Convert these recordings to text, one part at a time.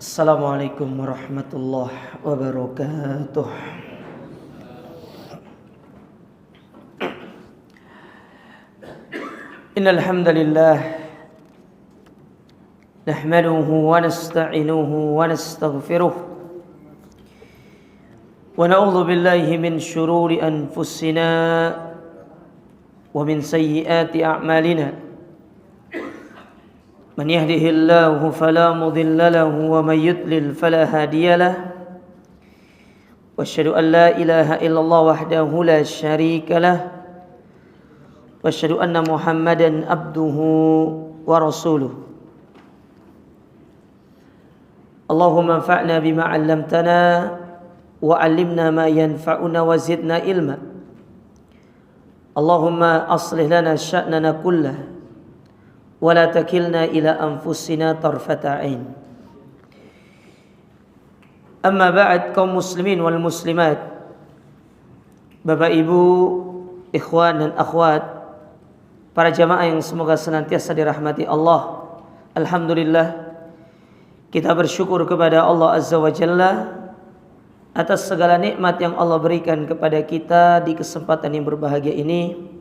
Assalamualaikum warahmatullahi wabarakatuh. Innal hamdalillah nahmaduhu wa nasta'inuhu wa nastaghfiruh wa na'udzu billahi min shururi anfusina wa min sayyiati a'malina. من يهده الله فلا مضل له ومن يضلل فلا هادي له واشهد ان لا اله الا الله وحده لا شريك له واشهد ان محمدا عبده ورسوله اللهم انفعنا بما علمتنا وعلمنا ما ينفعنا وزدنا علما اللهم اصلح لنا شأننا كله wala takilna ila anfusina tarfata ain. Amma ba'd, kaum muslimin wal muslimat, Bapak Ibu, ikhwan dan akhwat, para jamaah yang semoga senantiasa dirahmati Allah. Alhamdulillah, kita bersyukur kepada Allah Azza wa Jalla atas segala nikmat yang Allah berikan kepada kita di kesempatan yang berbahagia ini,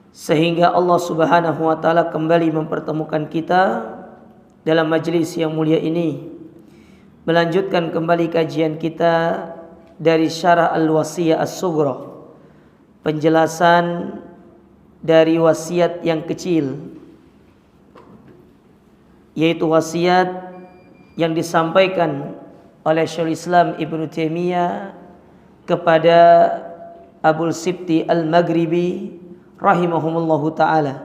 sehingga Allah Subhanahu wa taala kembali mempertemukan kita dalam majelis yang mulia ini, melanjutkan kembali kajian kita dari Syarah Al-Wasiyah As-Sughra, penjelasan dari wasiat yang kecil, yaitu wasiat yang disampaikan oleh Syekhul Islam Ibnu Taimiyah kepada Abul Sibti Al-Maghribi rahimahumullahu ta'ala,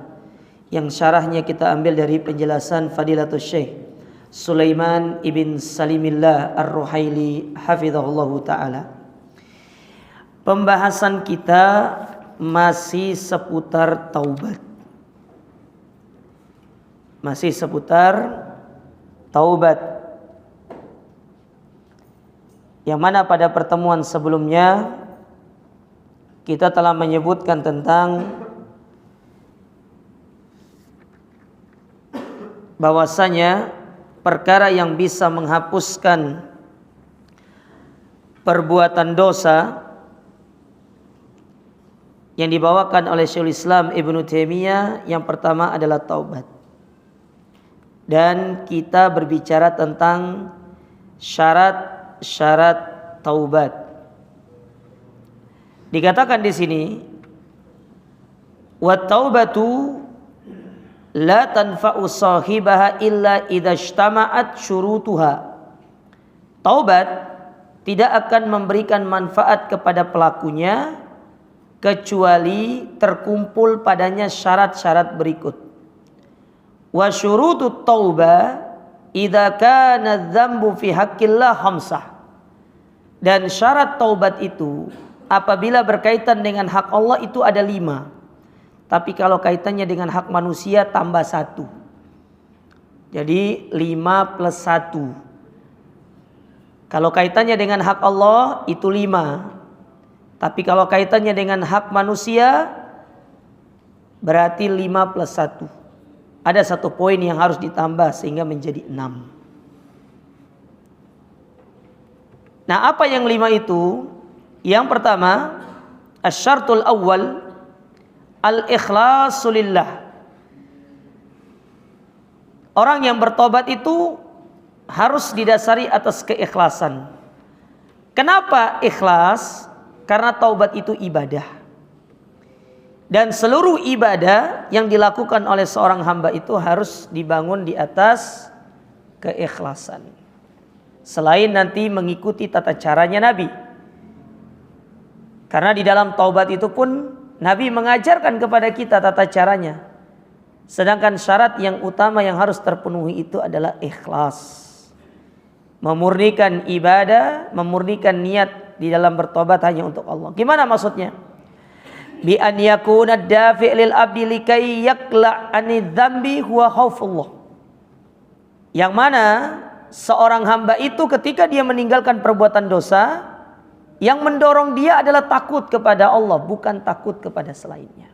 yang syarahnya kita ambil dari penjelasan Fadilatul Syekh Sulaiman ibn Salimillah Ar-Ruhaili hafizahullahu ta'ala. Pembahasan kita masih seputar taubat, masih seputar taubat, yang mana pada pertemuan sebelumnya kita telah menyebutkan tentang bahwasanya perkara yang bisa menghapuskan perbuatan dosa yang dibawakan oleh Syekhul Islam Ibnu Taimiyah, yang pertama adalah taubat. Dan kita berbicara tentang syarat-syarat taubat. Dikatakan di sini, wa taubatu la tanfa'u sahibaha illa idza ijtama'at syurutuha. Taubat tidak akan memberikan manfaat kepada pelakunya kecuali terkumpul padanya syarat-syarat berikut. Wa syurutut taubah idza kana dzambu fi haqqillah khamsah. Dan syarat taubat itu apabila berkaitan dengan hak Allah itu ada 5. Tapi kalau kaitannya dengan hak manusia tambah 1. Jadi 5 plus 1. Kalau kaitannya dengan hak Allah itu 5. Tapi kalau kaitannya dengan hak manusia berarti 5 plus 1. Ada 1 poin yang harus ditambah sehingga menjadi 6. Nah, apa yang 5 itu? Yang pertama, asyartul awal al-ikhlasu lillah. Orang yang bertobat itu harus didasari atas keikhlasan. Kenapa ikhlas? Karena taubat itu ibadah. Dan seluruh ibadah yang dilakukan oleh seorang hamba itu harus dibangun di atas keikhlasan. Selain nanti mengikuti tata caranya Nabi. Karena di dalam taubat itu pun Nabi mengajarkan kepada kita tata caranya. Sedangkan syarat yang utama yang harus terpenuhi itu adalah ikhlas. Memurnikan ibadah, memurnikan niat di dalam bertobat hanya untuk Allah. Gimana maksudnya? Bi an yakuna dafi' lil abdi likai yakla' ani dzambi huwa khaufullah. Yang mana seorang hamba itu ketika dia meninggalkan perbuatan dosa, yang mendorong dia adalah takut kepada Allah, bukan takut kepada selainnya.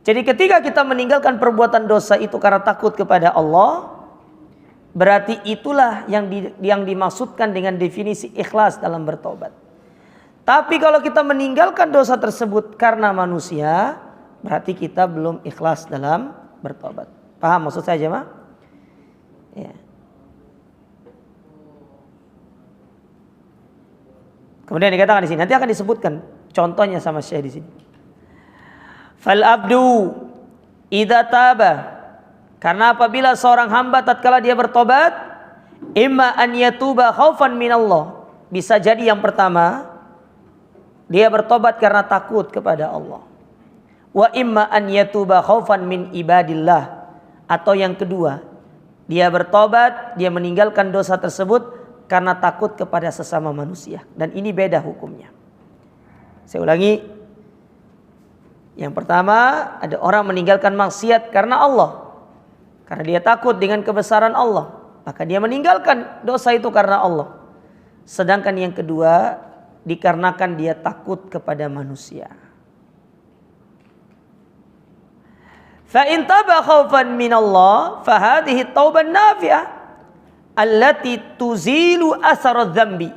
Jadi ketika kita meninggalkan perbuatan dosa itu karena takut kepada Allah, berarti itulah yang dimaksudkan dengan definisi ikhlas dalam bertobat. Tapi kalau kita meninggalkan dosa tersebut karena manusia, berarti kita belum ikhlas dalam bertobat. Paham maksud saya jemaah? Ya. Kemudian dikatakan di sini, nanti akan disebutkan contohnya sama Syekh di sini. Fal abdu idza taba, karena apabila seorang hamba tatkala dia bertobat, imma an yatuba khaufan minallah, bisa jadi yang pertama dia bertobat karena takut kepada Allah. Wa imma an yatuba khaufan min ibadillah, atau yang kedua dia bertobat, dia meninggalkan dosa tersebut karena takut kepada sesama manusia, dan ini beda hukumnya. Saya ulangi, yang pertama ada orang meninggalkan maksiat karena Allah, karena dia takut dengan kebesaran Allah, maka dia meninggalkan dosa itu karena Allah. Sedangkan yang kedua dikarenakan dia takut kepada manusia. Fa in taba khaufan minallah fa hadhihi tauban nafi'ah allati tuzilu asaradz dzambi.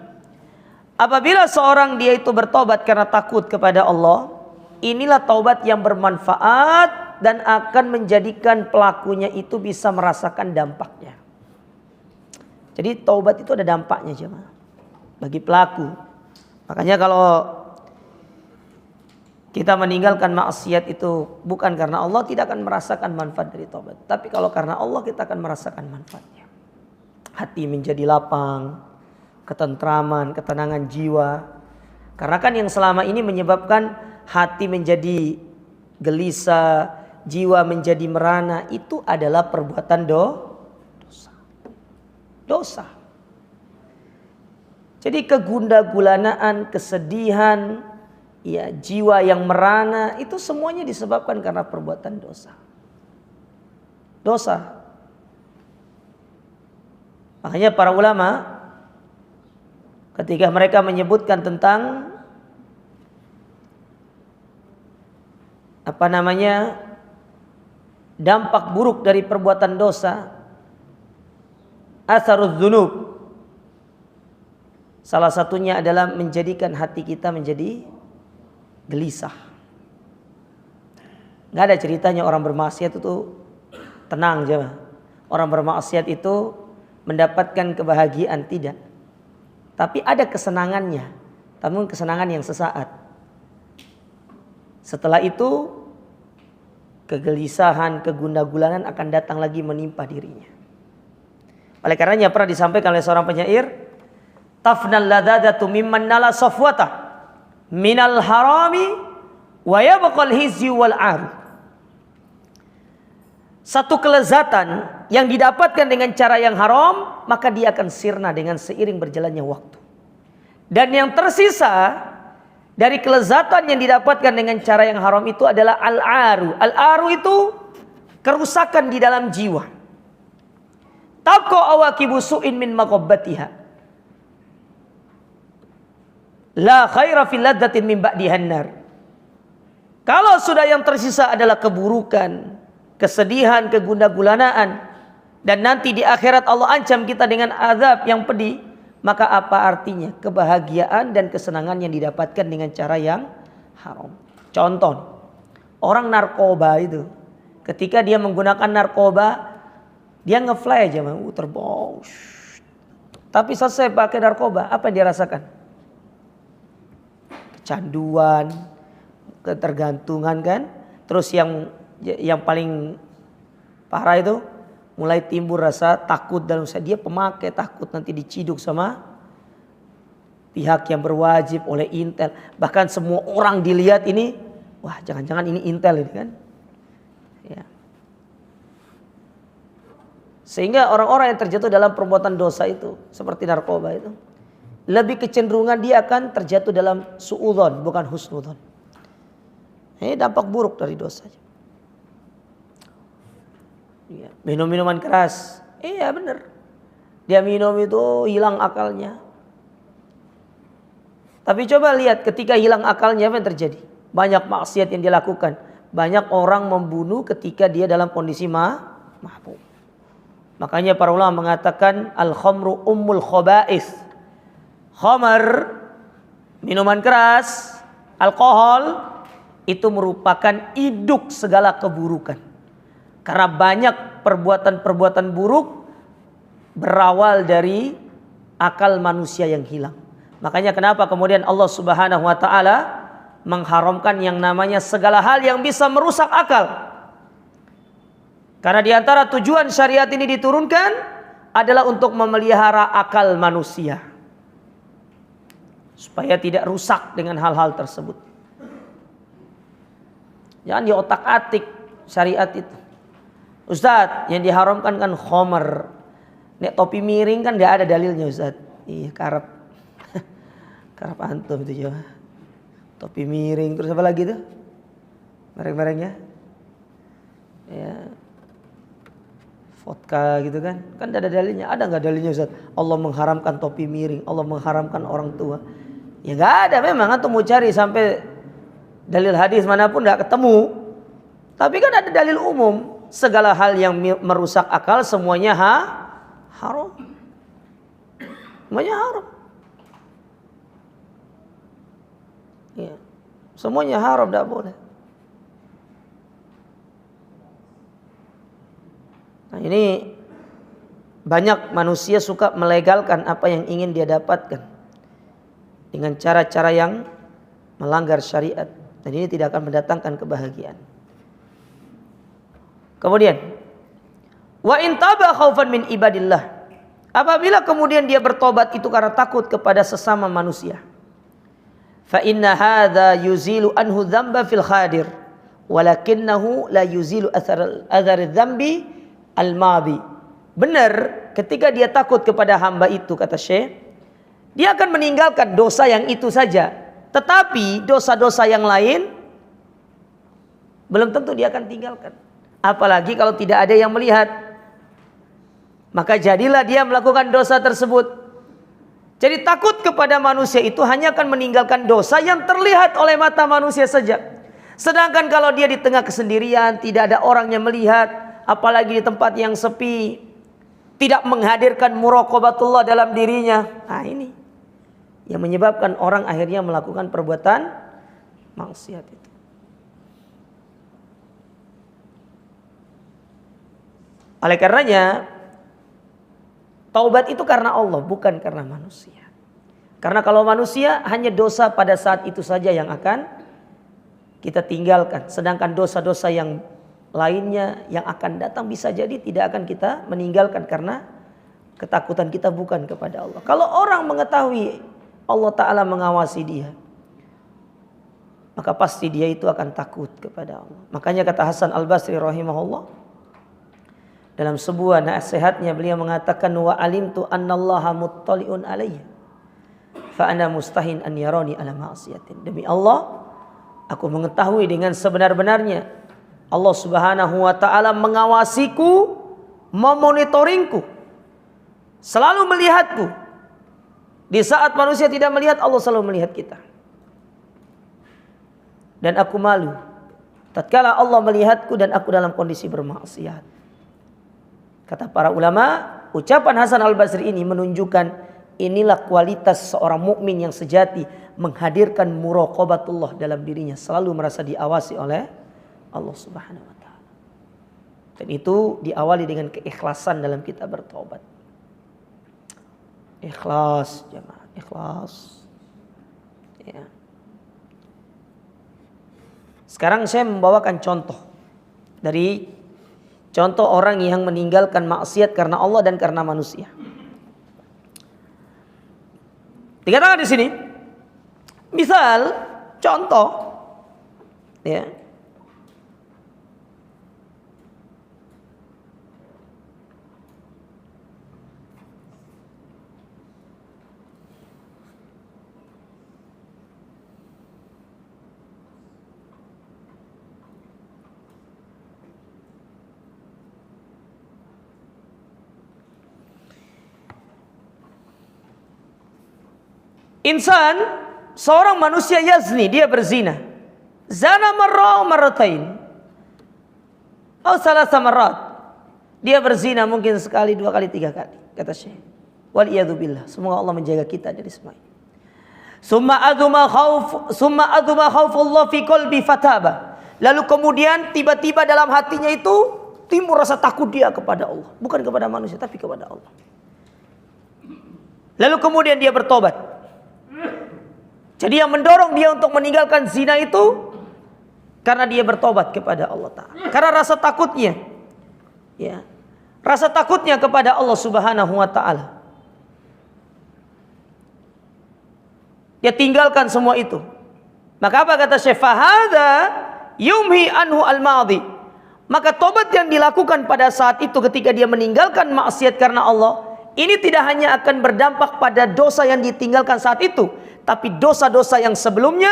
Apabila seorang dia itu bertobat karena takut kepada Allah, inilah taubat yang bermanfaat dan akan menjadikan pelakunya itu bisa merasakan dampaknya. Jadi taubat itu ada dampaknya jemaah bagi pelaku. Makanya kalau kita meninggalkan maksiat itu bukan karena Allah, tidak akan merasakan manfaat dari taubat. Tapi kalau karena Allah, kita akan merasakan manfaatnya. Hati menjadi lapang, ketentraman, ketenangan jiwa. Karena kan yang selama ini menyebabkan hati menjadi gelisah, jiwa menjadi merana, itu adalah perbuatan dosa. Jadi kegundagulanaan, kesedihan, ya, jiwa yang merana, itu semuanya disebabkan karena perbuatan dosa. Makanya para ulama ketika mereka menyebutkan tentang dampak buruk dari perbuatan dosa, atharudz dzunub, salah satunya adalah menjadikan hati kita menjadi gelisah. Nggak ada ceritanya orang bermaksiat itu tenang aja. Orang bermaksiat itu mendapatkan kebahagiaan, tidak. Tapi ada kesenangannya, namun kesenangan yang sesaat. Setelah itu kegelisahan, kegundagulanan akan datang lagi menimpa dirinya. Oleh karenanya pernah disampaikan oleh seorang penyair, tafnal ladadatu mimman nala safwata minal harami wa yabqal hizyu wal ar. Satu kelezatan yang didapatkan dengan cara yang haram, maka dia akan sirna dengan seiring berjalannya waktu. Dan yang tersisa dari kelezatan yang didapatkan dengan cara yang haram itu adalah al-aru. Al-aru itu kerusakan di dalam jiwa. Tabqa awaqibu su'in min maqabbatiha. La khaira fil ladzatin min ba'dihan nar. Kalau sudah yang tersisa adalah keburukan, kesedihan, kegundagulanaan, dan nanti di akhirat Allah ancam kita dengan azab yang pedih, maka apa artinya kebahagiaan dan kesenangan yang didapatkan dengan cara yang haram? Contoh, orang narkoba itu ketika dia menggunakan narkoba, dia ngefly aja, terbang. Tapi selesai pakai narkoba, apa yang dia rasakan? Kecanduan, ketergantungan kan? Terus yang paling parah itu mulai timbul rasa takut dalam dia pemakai, takut nanti diciduk sama pihak yang berwajib oleh Intel. Bahkan semua orang dilihat ini, wah jangan-jangan ini Intel ini kan. Ya. Sehingga orang-orang yang terjatuh dalam perbuatan dosa itu seperti narkoba itu, lebih kecenderungan dia akan terjatuh dalam suudzon, bukan husnudzon. Ini dampak buruk dari dosa. Ya, minum minuman keras, iya benar. Dia minum itu hilang akalnya. Tapi coba lihat ketika hilang akalnya apa yang terjadi? Banyak maksiat yang dilakukan. Banyak orang membunuh ketika dia dalam kondisi mabuk. Makanya para ulama mengatakan al-khamru ummul khaba'is. Khamar, minuman keras, alkohol itu merupakan induk segala keburukan. Karena banyak perbuatan-perbuatan buruk berawal dari akal manusia yang hilang. Makanya kenapa kemudian Allah Subhanahu wa taala mengharamkan yang namanya segala hal yang bisa merusak akal. Karena di antara tujuan syariat ini diturunkan adalah untuk memelihara akal manusia supaya tidak rusak dengan hal-hal tersebut. Jangan diotak-atik syariat itu. Ustadz, yang diharamkan kan khomer. Nek topi miring kan tidak ada dalilnya Ustadz. Iya, karep. Karep antum itu ya. Topi miring, terus apa lagi tuh? Mereng-merengnya. Ya. Vodka gitu kan tidak ada dalilnya. Ada nggak dalilnya Ustaz? Allah mengharamkan topi miring, Allah mengharamkan orang tua. Ya nggak ada memang. Atau mau cari sampai dalil hadis manapun nggak ketemu. Tapi kan ada dalil umum. Segala hal yang merusak akal semuanya haram. Semuanya haram. Ya. Semuanya haram, tidak boleh. Nah, ini banyak manusia suka melegalkan apa yang ingin dia dapatkan dengan cara-cara yang melanggar syariat, dan ini tidak akan mendatangkan kebahagiaan. Kemudian, wa in taba khaufan min ibadillah, apabila kemudian dia bertobat itu karena takut kepada sesama manusia, fa inna hadza yuzilu anhu dzamba fil khadir walakinnahu la yuzilu athar dzambi al-madi. Benar, ketika dia takut kepada hamba itu, kata Syekh, dia akan meninggalkan dosa yang itu saja. Tetapi dosa-dosa yang lain belum tentu dia akan tinggalkan. Apalagi kalau tidak ada yang melihat. Maka jadilah dia melakukan dosa tersebut. Jadi takut kepada manusia itu hanya akan meninggalkan dosa yang terlihat oleh mata manusia saja. Sedangkan kalau dia di tengah kesendirian, tidak ada orang yang melihat, apalagi di tempat yang sepi, tidak menghadirkan muraqabatullah dalam dirinya. Nah, ini yang menyebabkan orang akhirnya melakukan perbuatan maksiat itu. Oleh karenanya, taubat itu karena Allah, bukan karena manusia. Karena kalau manusia, hanya dosa pada saat itu saja yang akan kita tinggalkan. Sedangkan dosa-dosa yang lainnya yang akan datang bisa jadi tidak akan kita meninggalkan karena ketakutan kita bukan kepada Allah. Kalau orang mengetahui Allah Ta'ala mengawasi dia, maka pasti dia itu akan takut kepada Allah. Makanya kata Hasan Al-Basri rahimahullah, dalam sebuah nasihatnya beliau mengatakan, wa alimtu annallaha muttali'un alayya fa ana mustahin an yarani ala ma'siyatin. Demi Allah, aku mengetahui dengan sebenar-benarnya Allah Subhanahu wa taala mengawasiku, memonitoringku, selalu melihatku. Di saat manusia tidak melihat, Allah selalu melihat kita. Dan aku malu tatkala Allah melihatku dan aku dalam kondisi bermaksiat. Kata para ulama, ucapan Hasan Al-Basri ini menunjukkan inilah kualitas seorang mukmin yang sejati, menghadirkan muraqabatullah dalam dirinya, selalu merasa diawasi oleh Allah Subhanahu wa taala. Dan itu diawali dengan keikhlasan dalam kita bertobat. Ikhlas, jemaah, ikhlas. Ya. Sekarang saya membawakan contoh dari contoh orang yang meninggalkan maksiat karena Allah dan karena manusia. Dikatakan di sini, misal contoh, ya. Insan, seorang manusia yazni, dia berzina. Zana marra marratain. Atau salasa marrat. Dia berzina mungkin sekali, 2 kali, 3 kali, kata Syekh. Waliyadzubillah. Semoga Allah menjaga kita dari semua ini. Summa aduma khaufullah fi qalbi fataba. Lalu kemudian tiba-tiba dalam hatinya itu timbul rasa takut dia kepada Allah, bukan kepada manusia tapi kepada Allah. Lalu kemudian dia bertobat. Jadi yang mendorong dia untuk meninggalkan zina itu karena dia bertobat kepada Allah Ta'ala. Karena rasa takutnya, ya, rasa takutnya kepada Allah Subhanahu Wa Ta'ala. Dia tinggalkan semua itu. Maka apa kata Syekh? Fahada yumhi anhu al-madhi. Maka tobat yang dilakukan pada saat itu ketika dia meninggalkan maksiat karena Allah, ini tidak hanya akan berdampak pada dosa yang ditinggalkan saat itu, tapi dosa-dosa yang sebelumnya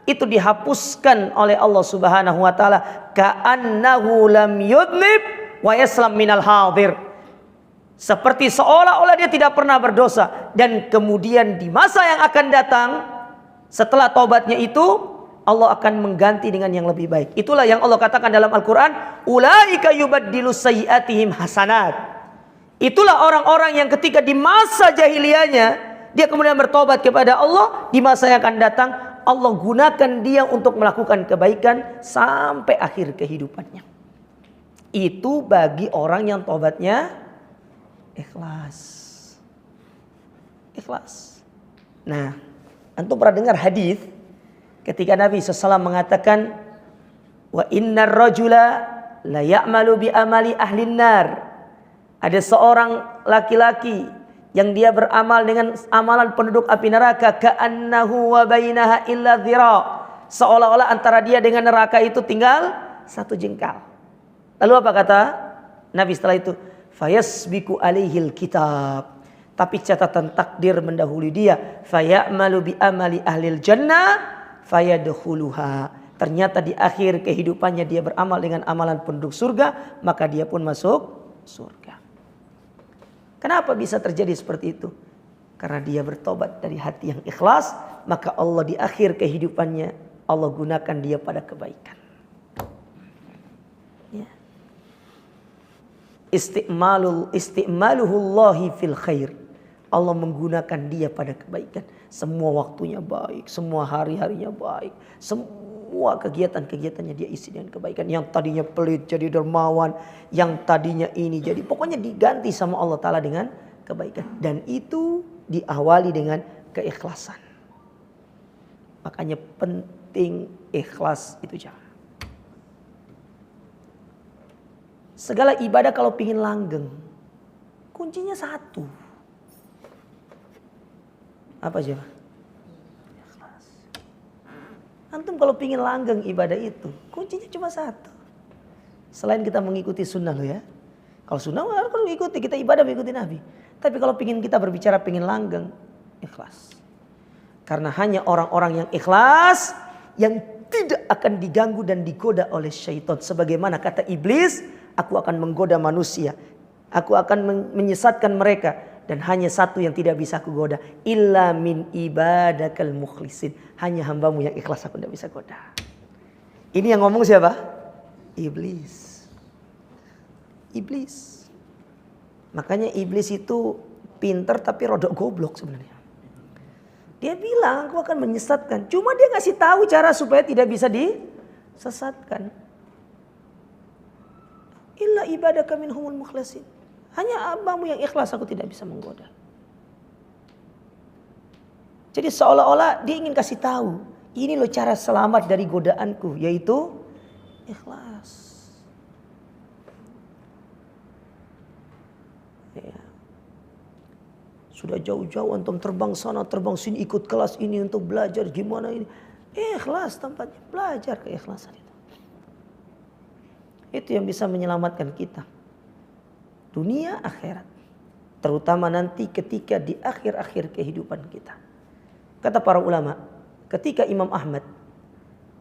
itu dihapuskan oleh Allah Subhanahu wa taala, ka'annahu lam yudnib wa yaslam minal hadir. Seperti seolah-olah dia tidak pernah berdosa, dan kemudian di masa yang akan datang setelah taubatnya itu Allah akan mengganti dengan yang lebih baik. Itulah yang Allah katakan dalam Al-Qur'an, ulaika yubaddilu sayyi'atihim hasanat. Itulah orang-orang yang ketika di masa jahiliyahnya dia kemudian bertobat kepada Allah, di masa yang akan datang Allah gunakan dia untuk melakukan kebaikan sampai akhir kehidupannya. Itu bagi orang yang tobatnya ikhlas. Ikhlas. Nah, antum pernah dengar hadis ketika Nabi SAW mengatakan, wa innar rajula la ya'malu bi amali ahlin nar. Ada seorang laki-laki yang dia beramal dengan amalan penduduk api neraka, ka'annahu wa bainaha illa dhira. Seolah-olah antara dia dengan neraka itu tinggal 1 jengkal. Lalu apa kata Nabi setelah itu? Fayasbiku alaihil kitab. Tapi catatan takdir mendahului dia. Fayamalu bi amali ahlil jannah fayadkhuluha. Ternyata di akhir kehidupannya dia beramal dengan amalan penduduk surga, maka dia pun masuk surga. Kenapa bisa terjadi seperti itu? Karena dia bertobat dari hati yang ikhlas, maka Allah di akhir kehidupannya Allah gunakan dia pada kebaikan. Ya. Isti'maluhullahi fil khair. Allah menggunakan dia pada kebaikan. Semua waktunya baik, semua hari-harinya baik, semua kegiatan-kegiatannya dia isi dengan kebaikan. Yang tadinya pelit jadi dermawan, yang tadinya ini jadi, pokoknya diganti sama Allah Ta'ala dengan kebaikan. Dan itu diawali dengan keikhlasan. Makanya penting ikhlas itu jangan. Segala ibadah kalau pingin langgeng, kuncinya satu. Apa aja? Ikhlas. Antum kalau pingin langgeng ibadah itu, kuncinya cuma satu. Selain kita mengikuti sunnah lo ya. Kalau sunnah harus mengikuti, kita ibadah mengikuti Nabi. Tapi kalau pingin kita berbicara pingin langgeng, ikhlas. Karena hanya orang-orang yang ikhlas yang tidak akan diganggu dan digoda oleh syaitan. Sebagaimana kata iblis, aku akan menggoda manusia, aku akan menyesatkan mereka, dan hanya satu yang tidak bisa aku goda, illa min ibadakal mukhlisin, hanya hambamu yang ikhlas aku tidak bisa goda. Ini yang ngomong siapa? Iblis. Iblis. Makanya iblis itu pinter tapi rodok goblok sebenarnya. Dia bilang aku akan menyesatkan, cuma dia ngasih tahu cara supaya tidak bisa disesatkan. Illa ibadaka minhumul mukhlasin. Hanya hambamu yang ikhlas aku tidak bisa menggoda. Jadi seolah-olah dia ingin kasih tahu, ini loh cara selamat dari godaanku, yaitu ikhlas. Ya. Sudah jauh-jauh antum terbang sana, terbang sini, ikut kelas ini untuk belajar gimana ini. Ikhlas tempatnya, belajar keikhlasan itu. Itu yang bisa menyelamatkan kita. Dunia akhirat. Terutama nanti ketika di akhir-akhir kehidupan kita. Kata para ulama, ketika Imam Ahmad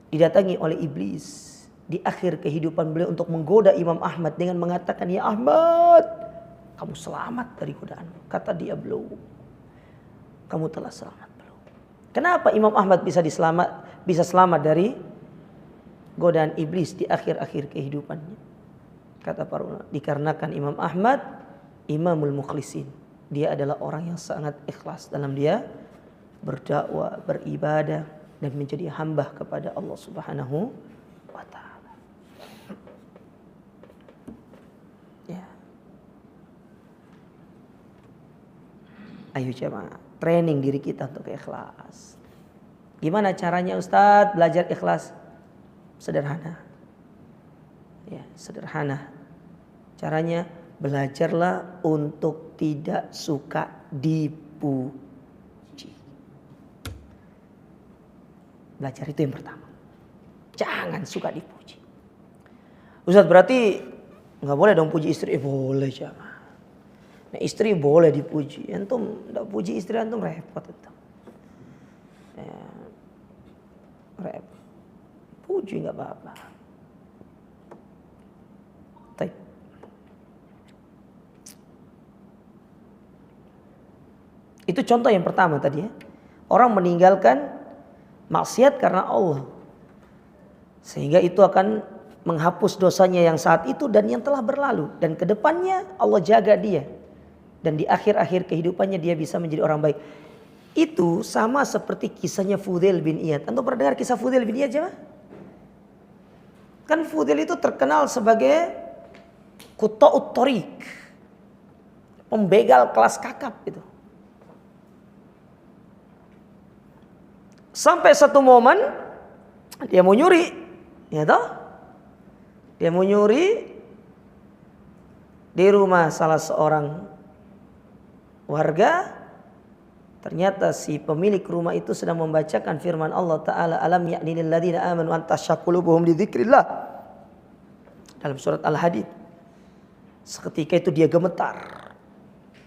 didatangi oleh iblis di akhir kehidupan beliau untuk menggoda Imam Ahmad dengan mengatakan, ya Ahmad, kamu selamat dari godaanmu. Kata dia, belum. Kamu telah selamat, belum. Kenapa Imam Ahmad bisa selamat dari godaan iblis di akhir-akhir kehidupannya? Kata para ulama, dikarenakan Imam Ahmad Imamul Mukhlisin. Dia adalah orang yang sangat ikhlas dalam dia berdakwah, beribadah dan menjadi hamba kepada Allah Subhanahu wa taala. Ya. Ayo jemaah, training diri kita untuk ikhlas. Gimana caranya Ustadz belajar ikhlas? Sederhana. Ya, sederhana. Caranya belajarlah untuk tidak suka dipuji. Belajar itu yang pertama. Jangan suka dipuji. Ustadz berarti nggak boleh dong puji istri? Boleh jangan. Nah, istri boleh dipuji. Antum nggak puji istri antum repot itu. Ya, repot. Puji nggak apa-apa. Itu contoh yang pertama tadi ya. Orang meninggalkan maksiat karena Allah. Sehingga itu akan menghapus dosanya yang saat itu dan yang telah berlalu. Dan kedepannya Allah jaga dia. Dan di akhir-akhir kehidupannya dia bisa menjadi orang baik. Itu sama seperti kisahnya Fudail bin Iyad. Antum pernah dengar kisah Fudail bin Iyad jemaah? Kan Fudail itu terkenal sebagai Qutta'ut Thariq. Pembegal kelas kakap itu. Sampai satu momen dia mau nyuri, ya toh? Dia mau nyuri di rumah salah seorang warga. Ternyata si pemilik rumah itu sedang membacakan firman Allah Ta'ala, alam ya'ni lil ladzina amanu an takhsha qulubuhum li dzikrillah, dalam surat Al-Hadid. Seketika itu dia gemetar,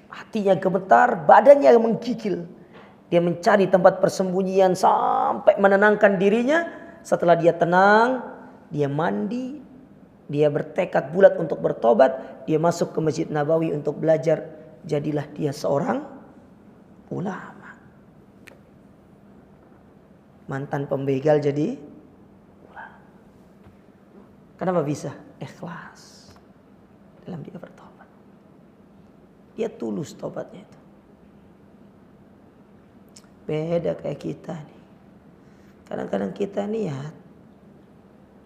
hatinya gemetar, badannya menggigil. Dia mencari tempat persembunyian sampai menenangkan dirinya. Setelah dia tenang, dia mandi, dia bertekad bulat untuk bertobat, dia masuk ke Masjid Nabawi untuk belajar. Jadilah dia seorang ulama. Mantan pembegal jadi ulama. Kenapa bisa? Ikhlas dalam dia bertobat. Dia tulus tobatnya itu. Beda kayak kita nih. Kadang-kadang kita niat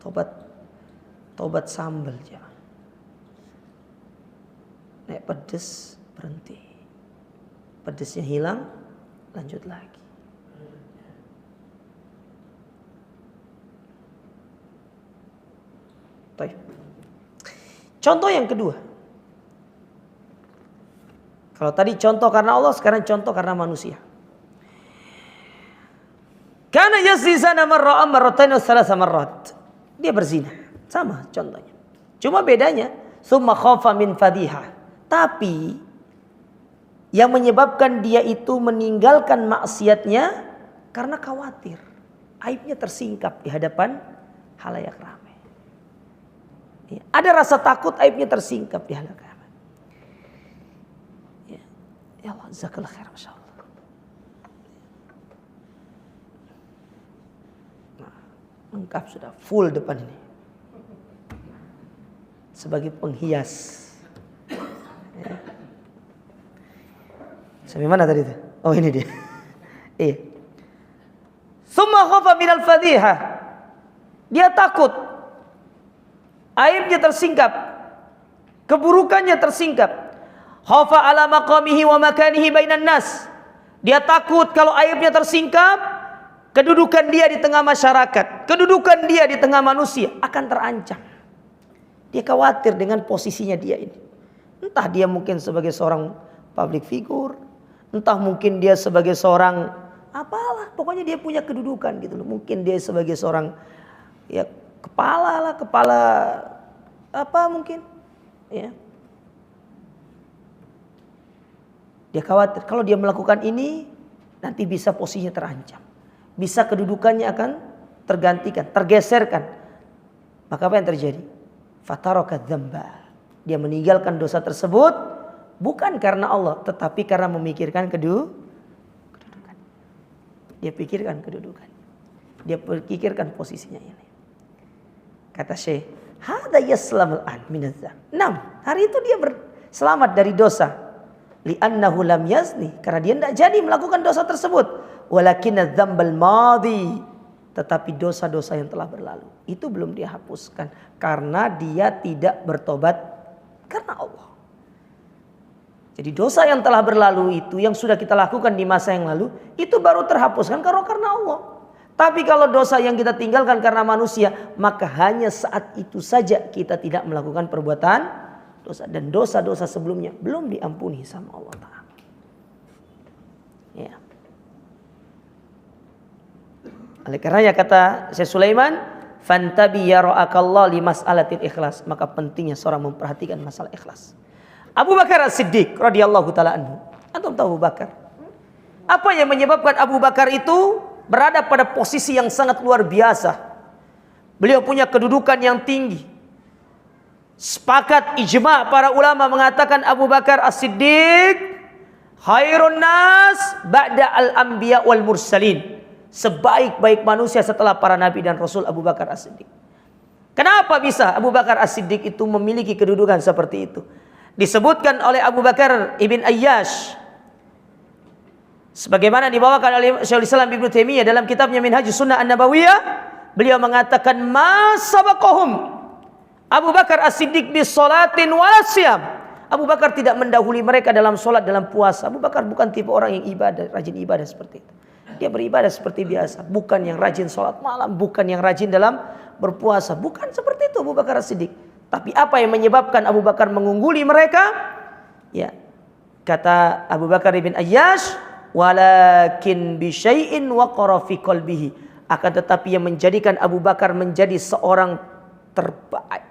tobat sambal jangan. Nek pedes berhenti. Pedesnya hilang, lanjut lagi. Baik. Contoh yang kedua. Kalau tadi contoh karena Allah, sekarang contoh karena manusia. Karena yazni zina marra marratain wa thalatha marrat. Dia berzina. Sama contohnya. Cuma bedanya summa khafa min fadhiha. Tapi yang menyebabkan dia itu meninggalkan maksiatnya karena khawatir aibnya tersingkap di hadapan halayak ramai. Ya, ada rasa takut aibnya tersingkap di halayak ramai. Ya Allah, jazakallahu khair, masyaallah. Lengkap sudah, full depan ini. Sebagai penghias. Ya. Sampai mana tadi itu? Oh ini dia. Iya. Summa khafa minal fadhiha. Dia takut. Aibnya tersingkap. Keburukannya tersingkap. Khafa ala maqamihi wa makanihi bainan nas. Dia takut kalau aibnya tersingkap, kedudukan dia di tengah masyarakat, kedudukan dia di tengah manusia akan terancam. Dia khawatir dengan posisinya dia ini. Entah dia mungkin sebagai seorang public figure, entah mungkin dia sebagai seorang apalah, pokoknya dia punya kedudukan gitu loh. Mungkin dia sebagai seorang ya kepala apa mungkin ya. Dia khawatir kalau dia melakukan ini nanti bisa posisinya terancam. Bisa kedudukannya akan tergantikan, tergeserkan. Maka apa yang terjadi? Fataraka dzamba. Dia meninggalkan dosa tersebut bukan karena Allah, tetapi karena memikirkan kedudukan. Dia pikirkan kedudukan. Dia pikirkan posisinya ini. Kata Syekh Hada yaslamul an minadz-dzam. 6. Hari itu dia selamat dari dosa. Li'annahu lam yazni, karena dia tidak jadi melakukan dosa tersebut. Walakinadz dzambal madhi, tetapi dosa-dosa yang telah berlalu itu belum dia hapuskan karena dia tidak bertobat karena Allah. Jadi dosa yang telah berlalu itu yang sudah kita lakukan di masa yang lalu itu baru terhapuskan karena Allah. Tapi kalau dosa yang kita tinggalkan karena manusia, maka hanya saat itu saja kita tidak melakukan perbuatan dosa, dan dosa-dosa sebelumnya belum diampuni sama Allah Ta'ala. Ya. Oleh karenanya kata Syekh Sulaiman, fantabi ya ra'akallah li mas'alatil ikhlas, maka pentingnya seorang memperhatikan masalah ikhlas. Abu Bakar As-Siddiq radhiyallahu taala anhu. Antum tahu Abu Bakar? Apa yang menyebabkan Abu Bakar itu berada pada posisi yang sangat luar biasa? Beliau punya kedudukan yang tinggi. Sepakat ijma' para ulama mengatakan Abu Bakar As-Siddiq khairun nas ba'da al-anbiya wal mursalin. Sebaik-baik manusia setelah para nabi dan rasul, Abu Bakar As-Siddiq. Kenapa bisa Abu Bakar As-Siddiq itu memiliki kedudukan seperti itu? Disebutkan oleh Abu Bakar Ibn Ayyash, sebagaimana dibawakan oleh Syekhul Islam Ibnu Taimiyah dalam kitabnya Minhajus Sunnah An-Nabawiyah, beliau mengatakan ma sabaqahum Abu Bakar As-Siddiq bis salatin wala siyam. Abu Bakar tidak mendahului mereka dalam salat, dalam puasa. Abu Bakar bukan tipe orang yang ibadah, rajin ibadah seperti itu. Dia beribadah seperti biasa, bukan yang rajin salat malam, bukan yang rajin dalam berpuasa, bukan seperti itu Abu Bakar As-Siddiq. Tapi apa yang menyebabkan Abu Bakar mengungguli mereka? Ya, kata Abu Bakar ibn Ayyash, walakin bi syai'in waqara fi qalbihi. Akan tetapi yang menjadikan Abu Bakar menjadi seorang terbaik,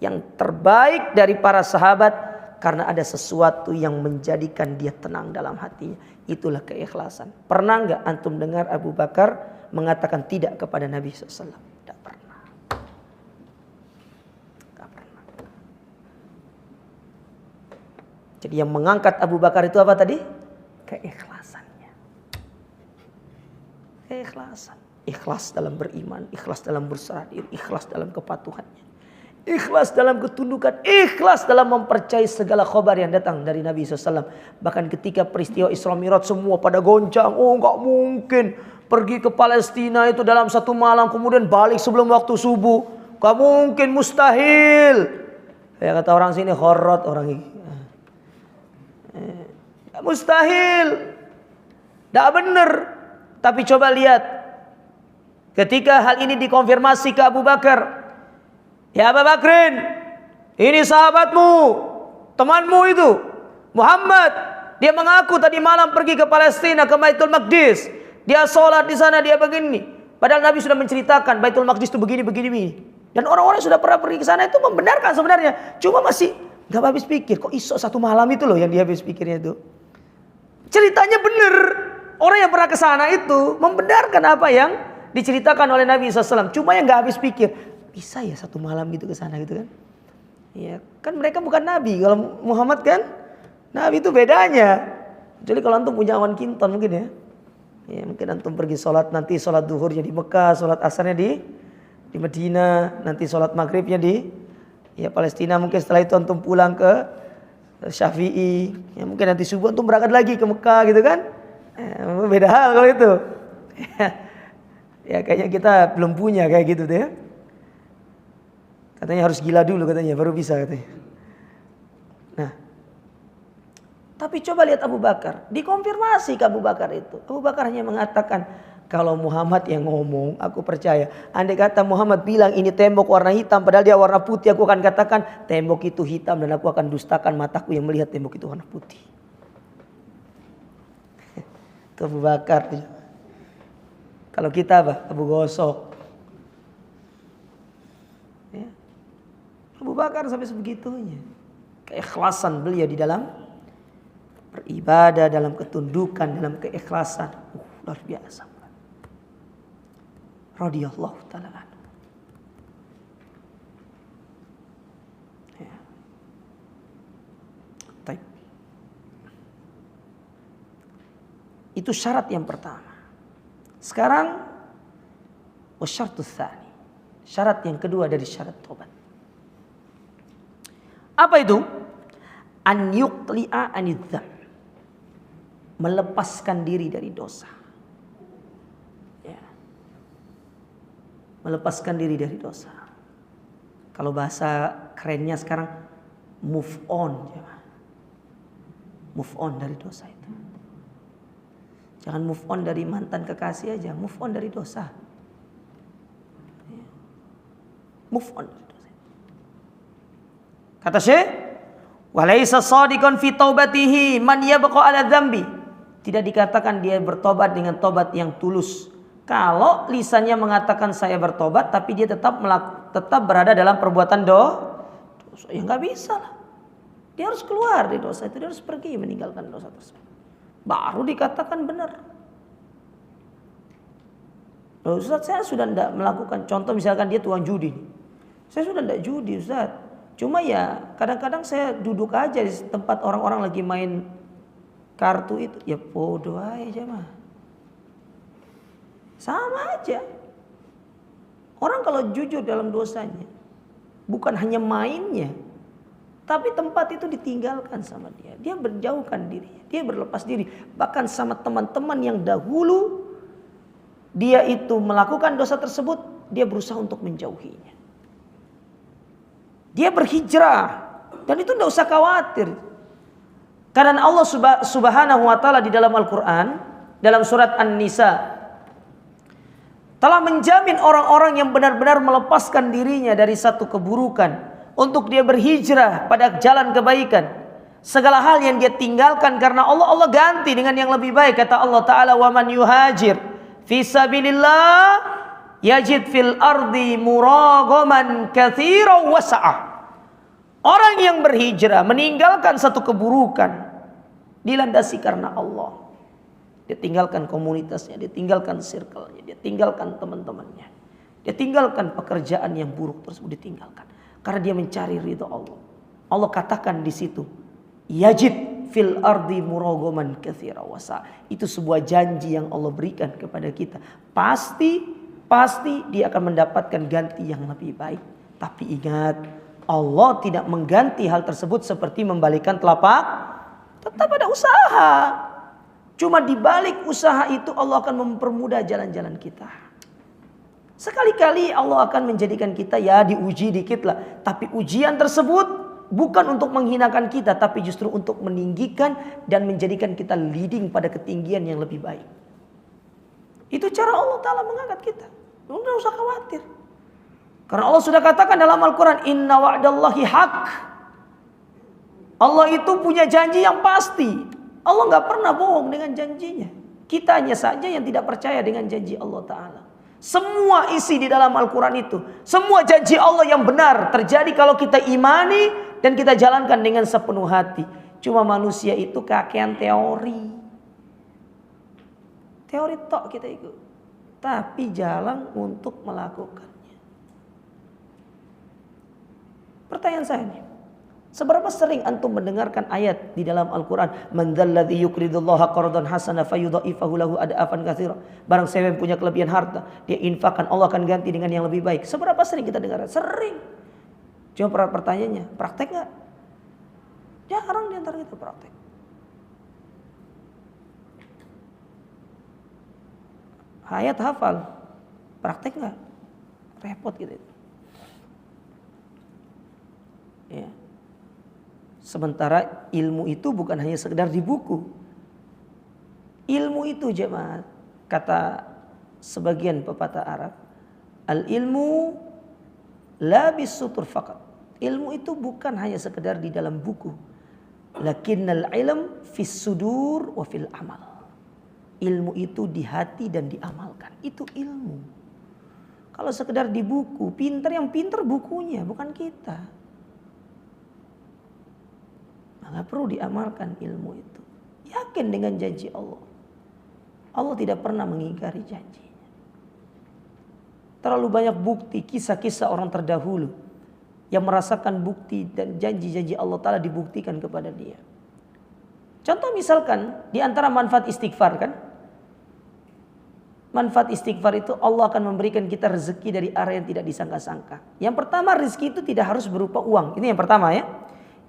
yang terbaik dari para sahabat, karena ada sesuatu yang menjadikan dia tenang dalam hatinya. Itulah keikhlasan. Pernah enggak antum dengar Abu Bakar mengatakan tidak kepada Nabi SAW? Tidak pernah. Jadi yang mengangkat Abu Bakar itu apa tadi? Keikhlasannya. Keikhlasan. Ikhlas dalam beriman, ikhlas dalam berserah diri, ikhlas dalam kepatuhannya, ikhlas dalam ketundukan, ikhlas dalam mempercayai segala khabar yang datang dari Nabi SAW. Bahkan ketika peristiwa Isra Mi'raj semua pada goncang. Oh, nggak mungkin pergi ke Palestina itu dalam satu malam kemudian balik sebelum waktu subuh. Nggak mungkin, mustahil. Ya kata orang sini khorot orang ini. Mustahil, tidak benar. Tapi coba lihat, ketika hal ini dikonfirmasi ke Abu Bakar, ya Abu Bakrin, ini sahabatmu, temanmu itu Muhammad, dia mengaku tadi malam pergi ke Palestina, ke Baitul Maqdis, dia sholat di sana, dia begini. Padahal Nabi sudah menceritakan Baitul Maqdis itu begini. Dan orang-orang sudah pernah pergi ke sana itu membenarkan sebenarnya, cuma masih nggak habis pikir. Kok iso satu malam itu loh yang dia habis pikirnya itu. Ceritanya benar. Orang yang pernah ke sana itu membenarkan apa yang diceritakan oleh Nabi SAW. Cuma yang nggak habis pikir, bisa ya satu malam gitu ke sana gitu kan? Ya kan mereka bukan Nabi. Kalau Muhammad kan Nabi, itu bedanya. Jadi kalau antum punya awan kinton mungkin ya. Ya mungkin antum pergi sholat, nanti sholat duhurnya di Mekah, sholat asarnya di Medina, nanti sholat maghribnya di Palestina. Mungkin setelah itu antum pulang ke Syafi'i, ya mungkin nanti subuh antum berangkat lagi ke Mekah gitu kan. Beda hal kalau itu. Ya kayaknya kita belum punya kayak gitu deh. Katanya harus gila dulu katanya baru bisa katanya. Nah, tapi coba lihat Abu Bakar, dikonfirmasi ke Abu Bakar itu. Abu Bakar hanya mengatakan, kalau Muhammad yang ngomong, aku percaya. Andai kata Muhammad bilang ini tembok warna hitam, padahal dia warna putih, aku akan katakan tembok itu hitam dan aku akan dustakan mataku yang melihat tembok itu warna putih. Itu Abu Bakar. Kalau kita apa? Abu Gosok. Ya. Abu Bakar sampai sebegitunya. Keikhlasan beliau di dalam beribadah, dalam ketundukan, dalam keikhlasan. Luar biasa. Radhiyallahu ta'ala anhu. Ya. Baik. Itu syarat yang pertama. Sekarang wasyartus tsani. Syarat yang kedua dari syarat tobat. Apa itu? An yuqli'a anidz-dzam. Melepaskan diri dari dosa. Ya. Melepaskan diri dari dosa. Kalau bahasa kerennya sekarang move on. Move on dari dosa itu. Jangan move on dari mantan kekasih aja, move on dari dosa. Move on dari dosa. Kata Syekh, "Walaisa shadiqan fi taubatihi man yabqa ala dzambi." Tidak dikatakan dia bertobat dengan tobat yang tulus. Kalau lisannya mengatakan saya bertobat tapi dia tetap berada dalam perbuatan dosa, ya nggak bisa lah. Dia harus keluar dari dosa itu, dia harus pergi meninggalkan dosa tersebut. Baru dikatakan benar. Loh, Ustaz, saya sudah tidak melakukan. Contoh misalkan dia tukang judi. Saya sudah tidak judi, Ustaz. Cuma ya kadang-kadang saya duduk aja di tempat orang-orang lagi main kartu itu. Ya bodoh aja mah. Sama aja. Orang kalau jujur dalam dosanya, bukan hanya mainnya, tapi tempat itu ditinggalkan sama dia. Dia berjauhkan diri, dia berlepas diri. Bahkan sama teman-teman yang dahulu dia itu melakukan dosa tersebut, dia berusaha untuk menjauhinya. Dia berhijrah, dan itu tidak usah khawatir. Karena Allah Subhanahu wa taala di dalam Al-Qur'an, dalam surat An-Nisa, telah menjamin orang-orang yang benar-benar melepaskan dirinya dari satu keburukan untuk dia berhijrah pada jalan kebaikan. Segala hal yang dia tinggalkan karena Allah, Allah ganti dengan yang lebih baik. Kata Allah Ta'ala, "Wa man yuhajir fi sabilillah yajid fil ardi muragaman katsiran wa sa'ah." Orang yang berhijrah meninggalkan satu keburukan dilandasi karena Allah. Dia tinggalkan komunitasnya, dia tinggalkan circle-nya, dia tinggalkan teman-temannya. Dia tinggalkan pekerjaan yang buruk tersebut, ditinggalkan. Karena dia mencari ridha Allah. Allah katakan di situ, yajid fil ardi muragaman katsira wasa. Itu sebuah janji yang Allah berikan kepada kita. Pasti dia akan mendapatkan ganti yang lebih baik. Tapi ingat, Allah tidak mengganti hal tersebut seperti membalikan telapak. Tetap ada usaha. Cuma di balik usaha itu Allah akan mempermudah jalan-jalan kita. Sekali-kali Allah akan menjadikan kita ya diuji dikit lah. Tapi ujian tersebut bukan untuk menghinakan kita, tapi justru untuk meninggikan dan menjadikan kita leading pada ketinggian yang lebih baik. Itu cara Allah Ta'ala mengangkat kita. Tidak usah khawatir. Karena Allah sudah katakan dalam Al-Quran, "Inna wa'dallahi haq." Allah itu punya janji yang pasti. Allah nggak pernah bohong dengan janjinya. Kita hanya saja yang tidak percaya dengan janji Allah Ta'ala. Semua isi di dalam Al-Quran itu, semua janji Allah yang benar terjadi kalau kita imani dan kita jalankan dengan sepenuh hati. Cuma manusia itu kakean teori. Teori tok kita ikut, tapi jalan untuk melakukannya. Pertanyaan saya nih, seberapa sering antum mendengarkan ayat di dalam Al-Quran, "Man dzalladzi yuqridullaha qardan hasana fayudha'ifahu lahu ad'afan katsira." Barang siapa yang punya kelebihan harta, dia infakkan, Allah akan ganti dengan yang lebih baik. Seberapa sering kita dengar? Sering. Cuma pertanyaannya, praktek enggak? Jarang di antara kita praktek. Ayat hafal, praktek enggak? Repot gitu. Ya. Sementara ilmu itu bukan hanya sekedar di buku. Ilmu itu jemaah, kata sebagian pepatah Arab, al-ilmu la bisutur faqat. Ilmu itu bukan hanya sekedar di dalam buku. Lakinnal ilm fis sudur wa fil amal. Ilmu itu di hati dan diamalkan. Itu ilmu. Kalau sekedar di buku, yang pintar bukunya, bukan kita. Nggak perlu diamalkan ilmu itu. Yakin dengan janji Allah. Allah tidak pernah mengingkari janjinya. Terlalu banyak bukti, kisah-kisah orang terdahulu yang merasakan bukti dan janji-janji Allah Ta'ala dibuktikan kepada dia. Contoh misalkan di antara manfaat istighfar kan. manfaat istighfar itu Allah akan memberikan kita rezeki dari arah yang tidak disangka-sangka. Yang pertama, rezeki itu tidak harus berupa uang. Ini yang pertama ya.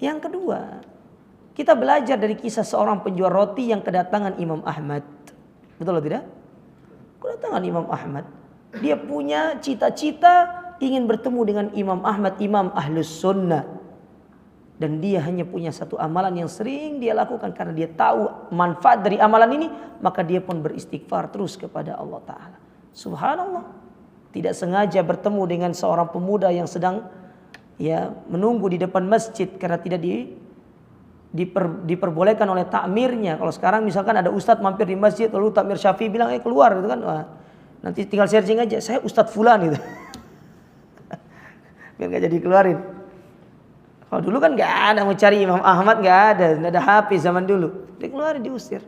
Yang kedua, kita belajar dari kisah seorang penjual roti yang kedatangan Imam Ahmad. Betul atau tidak? Kedatangan Imam Ahmad. Dia punya cita-cita ingin bertemu dengan Imam Ahmad, Imam Ahlus Sunnah. Dan dia hanya punya satu amalan yang sering dia lakukan karena dia tahu manfaat dari amalan ini, maka dia pun beristighfar terus kepada Allah Ta'ala. Subhanallah. Tidak sengaja bertemu dengan seorang pemuda yang sedang menunggu di depan masjid karena tidak diperbolehkan oleh takmirnya. Kalau sekarang misalkan ada ustadz mampir di masjid lalu takmir Syafi'i bilang keluar gitu kan. Wah, nanti tinggal searching aja, saya ustadz fulan gitu. Biar gak jadi keluarin. Kalau dulu kan gak ada, mau cari Imam Ahmad gak ada HP zaman dulu. Dia keluar, diusir.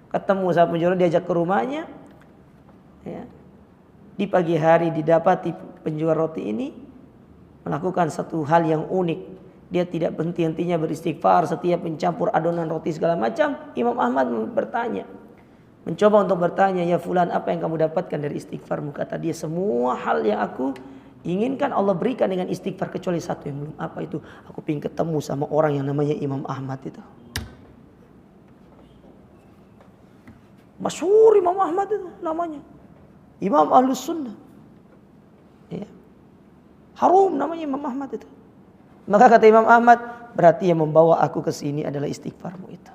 Ketemu sama penjual, diajak ke rumahnya. Ya. Di pagi hari didapati penjual roti ini melakukan satu hal yang unik. Dia tidak berhenti-hentinya beristighfar setiap mencampur adonan roti segala macam. Imam Ahmad bertanya. Mencoba untuk bertanya, ya fulan, apa yang kamu dapatkan dari istighfarmu? Kata dia, semua hal yang aku inginkan Allah berikan dengan istighfar kecuali satu yang belum. Apa itu? Aku ingin ketemu sama orang yang namanya Imam Ahmad itu. Masyhur Imam Ahmad itu namanya. Imam Ahlus Sunnah. Ya. Harum namanya Imam Ahmad itu. Maka kata Imam Ahmad, berarti yang membawa aku ke sini adalah istighfarmu itu.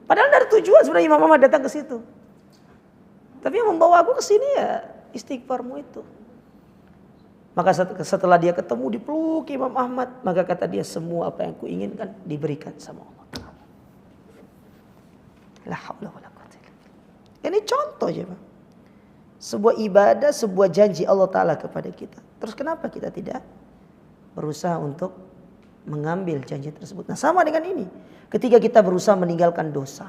Padahal dari tujuan sebenarnya Imam Ahmad datang ke situ. Tapi yang membawa aku ke sini ya istighfarmu itu. Maka setelah dia ketemu dipeluk Imam Ahmad, maka kata dia, semua apa yang ku inginkan diberikan sama Allah. La haula wala quwwata illa billah. Ini contoh aja, Pak. Sebuah ibadah, sebuah janji Allah Ta'ala kepada kita. Terus kenapa kita tidak berusaha untuk mengambil janji tersebut? Nah, sama dengan ini. Ketika kita berusaha meninggalkan dosa,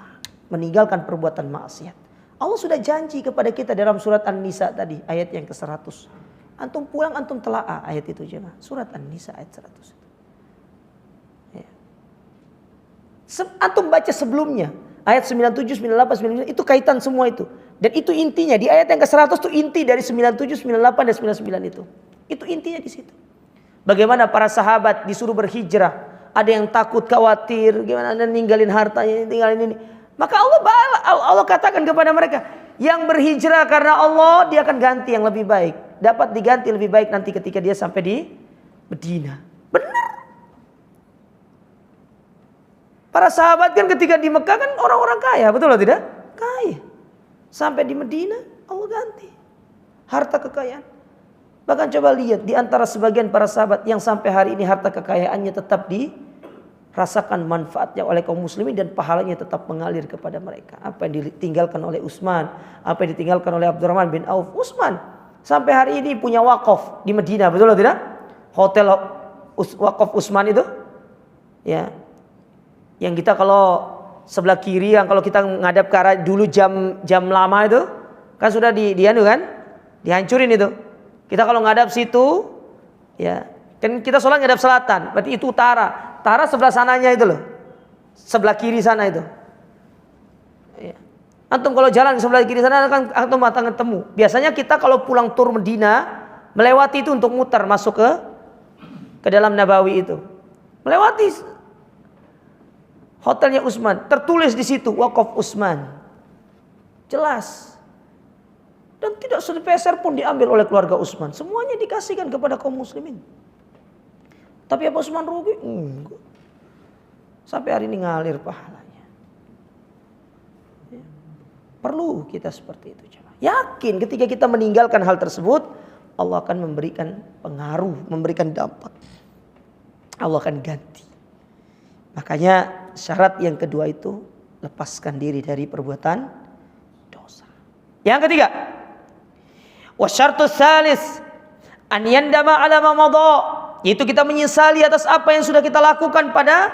meninggalkan perbuatan maksiat, Allah sudah janji kepada kita dalam surat An-Nisa tadi, ayat yang ke-100. Antum pulang, antum telaah ayat itu jemaah. Surat An-Nisa ayat 100. Ya. Antum baca sebelumnya. Ayat 97, 98, 99. Itu kaitan semua itu. Dan itu intinya. Di ayat yang ke-100 itu inti dari 97, 98, dan 99 itu. Itu intinya di situ. Bagaimana para sahabat disuruh berhijrah. Ada yang takut, khawatir. Gimana anda ninggalin hartanya, tinggalin ini. Maka Allah katakan kepada mereka. Yang berhijrah karena Allah, dia akan ganti yang lebih baik. Dapat diganti lebih baik nanti ketika dia sampai di Medina. Benar. Para sahabat kan ketika di Mekah kan orang-orang kaya, betul atau tidak? Kaya. Sampai di Medina Allah ganti harta kekayaan. Bahkan coba lihat di antara sebagian para sahabat yang sampai hari ini harta kekayaannya tetap dirasakan manfaatnya oleh kaum muslimin dan pahalanya tetap mengalir kepada mereka. Apa yang ditinggalkan oleh Utsman, apa yang ditinggalkan oleh Abdurrahman bin Auf. Utsman sampai hari ini punya wakaf di Medina, betul atau tidak? Hotel wakaf Utsman itu, ya, yang kita kalau sebelah kiri, yang kalau kita ngadap ke arah dulu jam lama itu, kan sudah dihancurin itu. Kita kalau ngadap situ, ya, kan kita sholat ngadap selatan, berarti itu utara. Utara sebelah sananya itu loh, sebelah kiri sana itu. Ya. Antum kalau jalan di sebelah kiri sana kan antum akan ketemu. Biasanya kita kalau pulang tur Medina melewati itu untuk muter masuk ke dalam Nabawi itu. Melewati hotelnya Utsman, tertulis di situ wakaf Utsman. Jelas. Dan tidak sepeser pun diambil oleh keluarga Utsman. Semuanya dikasihkan kepada kaum muslimin. Tapi apa Utsman rugi? Enggak. Sampai hari ini ngalir pahalanya. Perlu kita seperti itu. Yakin ketika kita meninggalkan hal tersebut, Allah akan memberikan pengaruh, memberikan dampak. Allah akan ganti. Makanya syarat yang kedua itu, lepaskan diri dari perbuatan dosa. Yang ketiga, wasyartus salis an yandama ala ma madha, yaitu kita menyesali atas apa yang sudah kita lakukan pada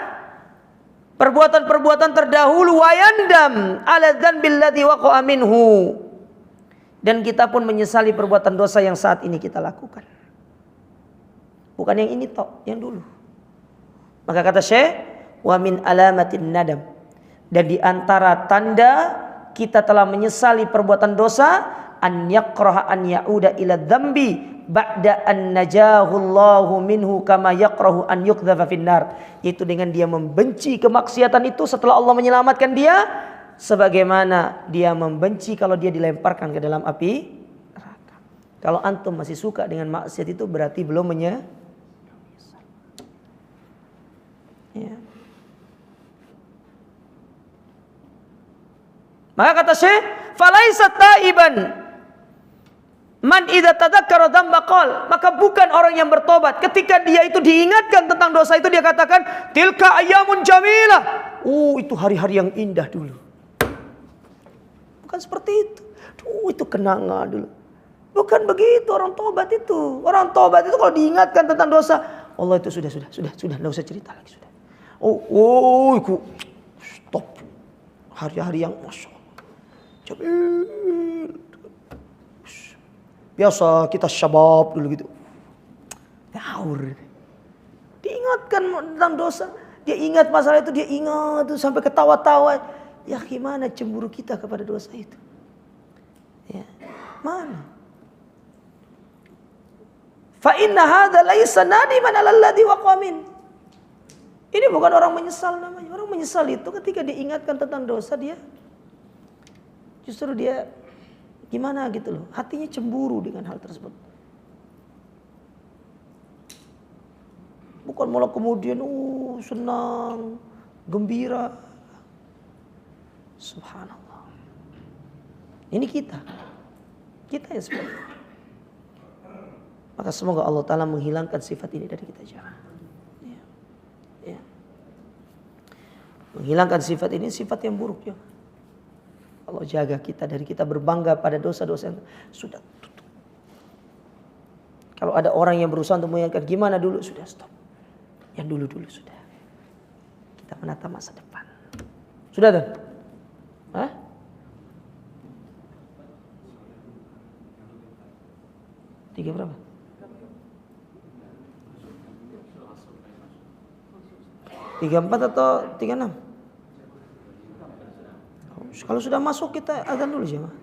perbuatan-perbuatan terdahulu, wa yandam ala dzanbil ladzi waqa'a minhu, dan kita pun menyesali perbuatan dosa yang saat ini kita lakukan. Bukan yang ini toh, yang dulu. Maka kata Syekh, wa min alamatin nadam, dan di antara tanda kita telah menyesali perbuatan dosa, an yakraha an ya'uda ila dzambi ba'da an najahullahu minhu kama yakrahu an yuqdhafa finnar. Yaitu dengan dia membenci kemaksiatan itu setelah Allah menyelamatkan dia, sebagaimana dia membenci kalau dia dilemparkan ke dalam api neraka. Kalau antum masih suka dengan maksiat itu berarti belum menyesal. Ya. Maka kata Syekh, falaisa taiban man idza tadzakkara dzamba qala, maka bukan orang yang bertobat ketika dia itu diingatkan tentang dosa itu dia katakan tilka ayyamun jamilah. Itu hari-hari yang indah dulu. Bukan seperti itu. Itu kenangan dulu. Bukan begitu orang tobat itu. Orang tobat itu kalau diingatkan tentang dosa, Allah itu sudah enggak usah cerita lagi sudah. Itu stop. Hari-hari yang masya Allah. Jamil. Biasa kita syabab dulu gitu. Ngawur. Diingatkan tentang dosa. Dia ingat masalah itu. Dia ingat tuh sampai ketawa-tawa. Ya gimana cemburu kita kepada dosa itu. Ya. Mana? Fa inna hadza laisa nadiman 'alal ladzi waqa min. Ini bukan orang menyesal namanya. Orang menyesal itu ketika diingatkan tentang dosa dia justru dia gimana gitu loh. Hatinya cemburu dengan hal tersebut. Bukan malah kemudian senang, gembira. Subhanallah. Ini kita. Kita yang seperti itu. Maka semoga Allah Ta'ala menghilangkan sifat ini dari kita jangan. Ya. Menghilangkan sifat ini sifat yang buruk ya. Allah jaga kita dari kita berbangga pada dosa-dosa yang sudah tutup. Kalau ada orang yang berusaha untuk mengingatkan gimana dulu, sudah stop. Yang dulu-dulu sudah. Kita menata masa depan. Sudah tuh? Hah? Tiga berapa? 34 atau 36? Kalau sudah masuk kita azan dulu jemaah.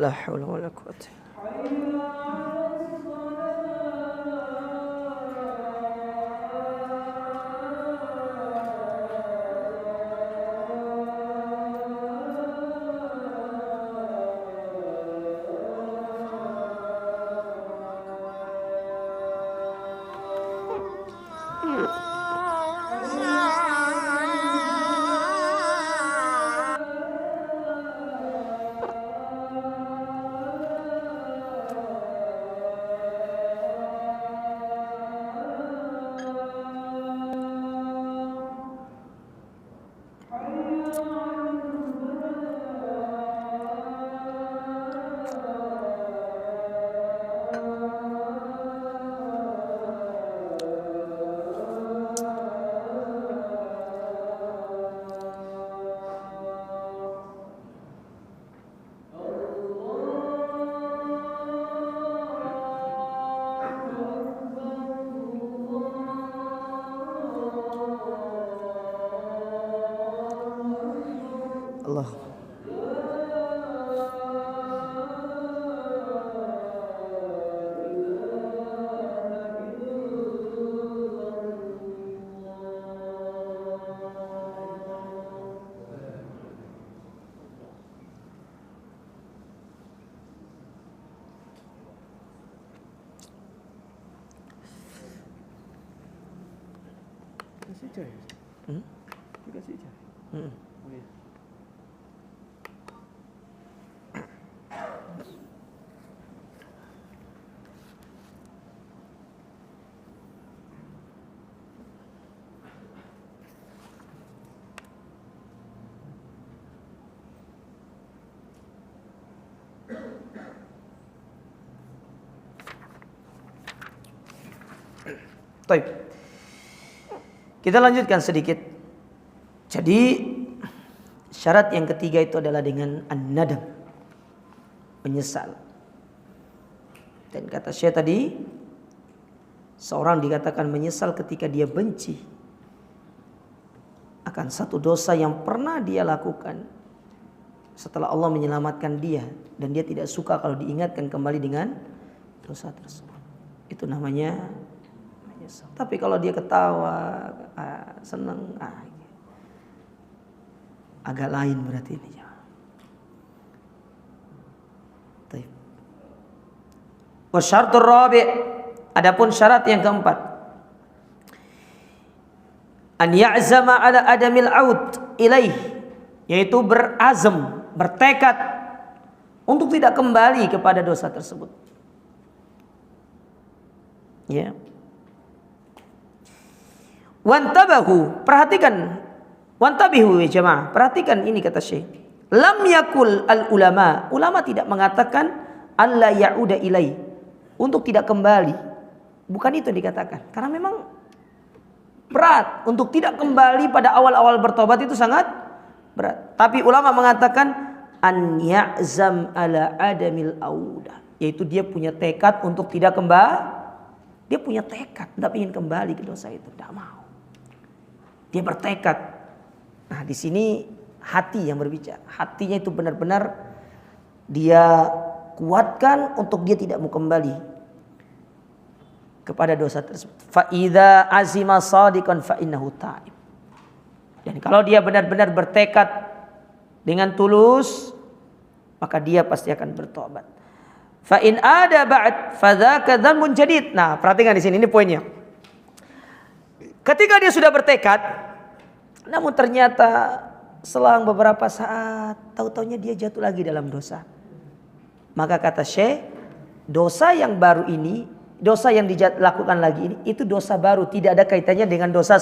La haula wala quwwata. Allah. Baik. Kita lanjutkan sedikit. Jadi syarat yang ketiga itu adalah dengan an-nadam, menyesal. Dan kata Syekh tadi, seorang dikatakan menyesal ketika dia benci akan satu dosa yang pernah dia lakukan setelah Allah menyelamatkan dia, dan dia tidak suka kalau diingatkan kembali dengan dosa tersebut. Itu namanya menyesal. Tapi kalau dia ketawa, senang, agak lain berarti ini. Wa syartur rabi', adapun syarat yang keempat, an ya'zama ala adamil aud ilaih, yaitu berazam, bertekad untuk tidak kembali kepada dosa tersebut. Ya. Wantabahu, perhatikan, wantabihu ya jemaah, perhatikan ini kata Syekh. Lam yakul al ulama, ulama tidak mengatakan alla ya'uda ilai, untuk tidak kembali. Bukan itu yang dikatakan. Karena memang berat untuk tidak kembali pada awal-awal bertobat, itu sangat berat. Tapi ulama mengatakan an ya'zam ala adamil audah, yaitu dia punya tekad untuk tidak kembali. Dia punya tekad, tidak ingin kembali ke dosa itu, tidak mau. Dia bertekad. Nah, di sini hati yang berbicara. Hatinya itu benar-benar dia kuatkan untuk dia tidak mau kembali kepada dosa tersebut. Fa idza azima shadiqan fa innahu ta'ib. Dan kalau dia benar-benar bertekad dengan tulus, maka dia pasti akan bertobat. Fa in ada ba'd fa dzaka dzambun jadid. Nah, perhatikan di sini, ini poinnya. Ketika dia sudah bertekad, namun ternyata selang beberapa saat tahu-taunya dia jatuh lagi dalam dosa. Maka kata Syekh, dosa yang baru ini, dosa yang dilakukan lagi ini, itu dosa baru, tidak ada kaitannya dengan dosa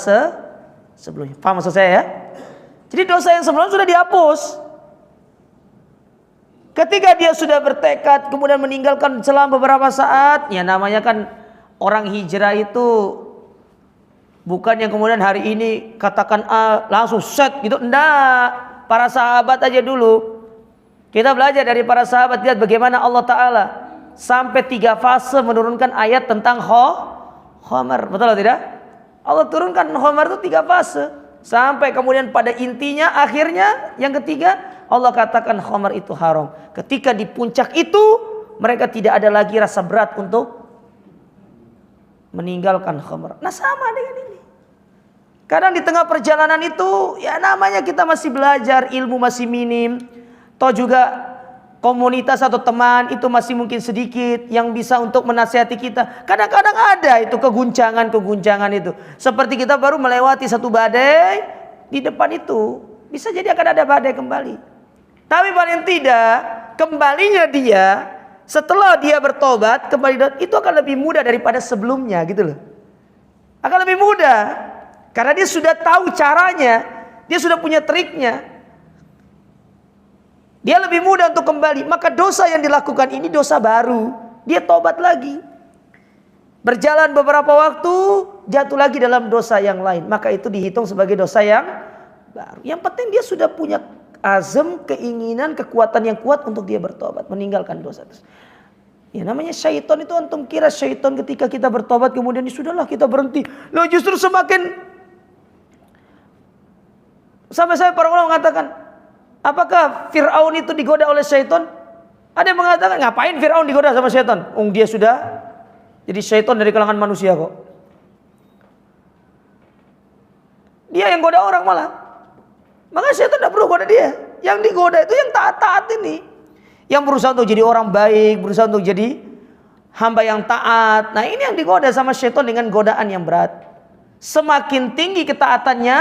sebelumnya. Paham maksud saya ya? Jadi dosa yang sebelumnya sudah dihapus. Ketika dia sudah bertekad kemudian meninggalkan selama beberapa saat, ya namanya kan orang hijrah itu bukan yang kemudian hari ini katakan langsung set gitu. Enggak, para sahabat aja dulu. Kita belajar dari para sahabat, lihat bagaimana Allah Ta'ala sampai 3 fase menurunkan ayat tentang khamar. Betul atau tidak? Allah turunkan khamar itu 3 fase. Sampai kemudian pada intinya, akhirnya yang ketiga, Allah katakan khamar itu haram. Ketika di puncak itu, mereka tidak ada lagi rasa berat untuk meninggalkan khamar. Nah, sama dengan ini. Kadang di tengah perjalanan itu, ya namanya kita masih belajar, ilmu masih minim. Toh juga komunitas atau teman itu masih mungkin sedikit yang bisa untuk menasihati kita. Kadang-kadang ada itu keguncangan itu. Seperti kita baru melewati satu badai, di depan itu bisa jadi akan ada badai kembali. Tapi paling tidak, kembalinya dia setelah dia bertobat kembali, itu akan lebih mudah daripada sebelumnya gitu loh. Akan lebih mudah. Karena dia sudah tahu caranya, dia sudah punya triknya. Dia lebih mudah untuk kembali. Maka dosa yang dilakukan ini dosa baru. Dia tobat lagi. Berjalan beberapa waktu, jatuh lagi dalam dosa yang lain. Maka itu dihitung sebagai dosa yang baru. Yang penting dia sudah punya azam, keinginan, kekuatan yang kuat untuk dia bertobat, meninggalkan dosa. Ya namanya syaitan itu, antum kira syaitan ketika kita bertobat kemudian sudahlah kita berhenti. Loh, justru semakin, sampai para ulama mengatakan Apakah Fir'aun itu digoda oleh syaitan? Ada yang mengatakan, ngapain Fir'aun digoda sama syaitan? Dia sudah jadi syaitan dari kalangan manusia kok. Dia yang goda orang malah. Maka syaitan tidak perlu goda dia. Yang digoda itu yang taat-taat ini. Yang berusaha untuk jadi orang baik, berusaha untuk jadi hamba yang taat. Nah, ini yang digoda sama syaitan dengan godaan yang berat. Semakin tinggi ketaatannya,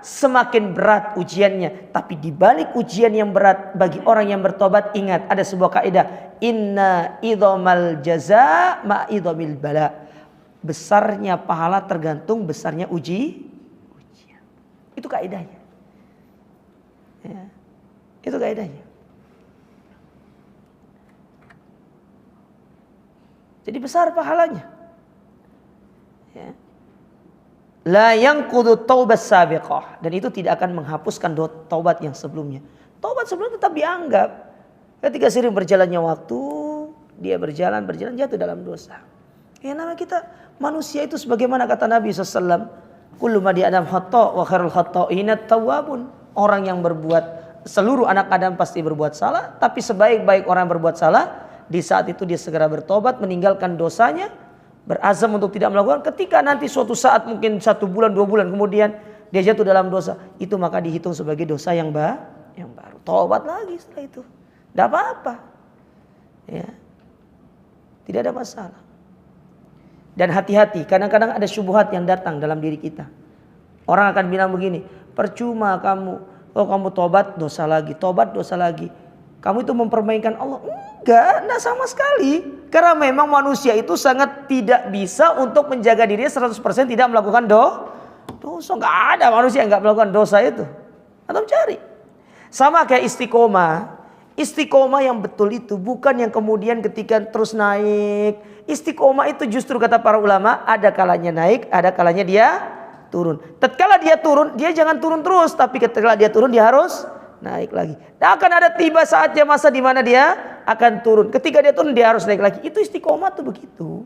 semakin berat ujiannya. Tapi di balik ujian yang berat bagi orang yang bertobat, ingat ada sebuah kaidah, inna idhamal jaza ma idhamil bala. Besarnya pahala tergantung besarnya ujian. Itu kaidahnya. Ya, itu kaidahnya. Jadi besar pahalanya. Ya. La yanqudu taubat sabiqah, dan itu tidak akan menghapuskan taubat yang sebelumnya. Taubat sebelumnya tetap dianggap. Ketika sering berjalannya waktu, dia berjalan jatuh dalam dosa. Ya, nama kita manusia itu sebagaimana kata Nabi SAW, kullu madi adam khata' wa khairul khata'ina tawwabun. Orang yang seluruh anak Adam pasti berbuat salah, tapi sebaik-baik orang yang berbuat salah, di saat itu dia segera bertobat, meninggalkan dosanya, berazam untuk tidak melakukan. Ketika nanti suatu saat mungkin 1 bulan 2 bulan kemudian dia jatuh dalam dosa, itu maka dihitung sebagai dosa yang baru. Tobat lagi setelah itu, tidak apa-apa, ya, tidak ada masalah. Dan hati-hati, kadang-kadang ada syubhat yang datang dalam diri kita. Orang akan bilang begini, percuma kamu tobat dosa lagi, tobat dosa lagi. Kamu itu mempermainkan Allah. Enggak sama sekali. Karena memang manusia itu sangat tidak bisa untuk menjaga dirinya 100% tidak melakukan dosa. Enggak ada manusia yang enggak melakukan dosa itu. Atau cari. Sama kayak istiqomah. Istiqomah yang betul itu bukan yang kemudian ketika terus naik. Istiqomah itu justru kata para ulama, ada kalanya naik, ada kalanya dia turun. Tatkala dia turun, dia jangan turun terus, tapi ketika dia turun dia harus naik lagi. Dan akan ada tiba saatnya masa di mana dia akan turun. Ketika dia turun dia harus naik lagi. Itu istiqomah tuh begitu.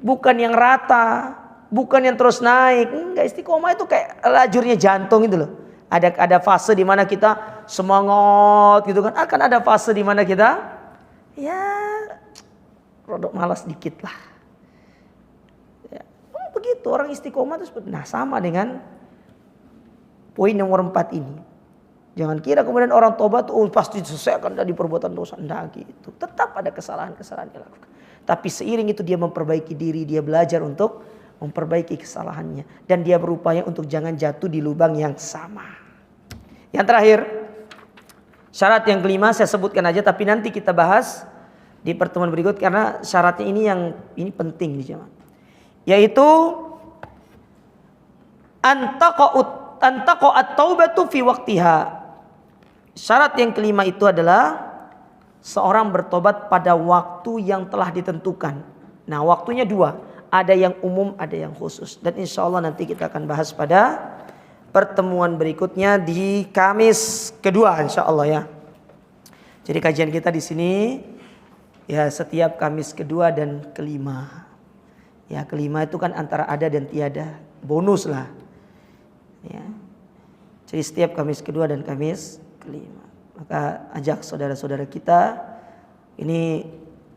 Bukan yang rata, bukan yang terus naik. Enggak, istiqomah itu kayak lajurnya jantung itu loh. Ada fase di mana kita semangat gitu kan. Akan ada fase di mana kita ya rodok malas dikit lah. Ya, begitu orang istiqomah itu. Nah, sama dengan poin nomor 4 ini. Jangan kira kemudian orang tobat pasti diselesaikan dari perbuatan dosa. Enggak gitu. Tetap ada kesalahan-kesalahan yang dilakukan. Tapi seiring itu dia memperbaiki diri, dia belajar untuk memperbaiki kesalahannya. Dan dia berupaya untuk jangan jatuh di lubang yang sama. Yang terakhir, syarat yang kelima saya sebutkan aja, tapi nanti kita bahas di pertemuan berikut karena syaratnya ini penting nih jemaah. Yaitu antaqa'at taubatu fi waqtiha. Syarat yang kelima itu adalah seorang bertobat pada waktu yang telah ditentukan. Nah, waktunya 2. Ada yang umum, ada yang khusus. Dan insya Allah nanti kita akan bahas pada pertemuan berikutnya di Kamis kedua insya Allah ya. Jadi kajian kita di sini ya setiap Kamis kedua dan kelima. Ya, kelima itu kan antara ada dan tiada. Bonus lah. Ya. Jadi setiap Kamis kedua dan Kamis kelima. Maka ajak saudara-saudara kita. Ini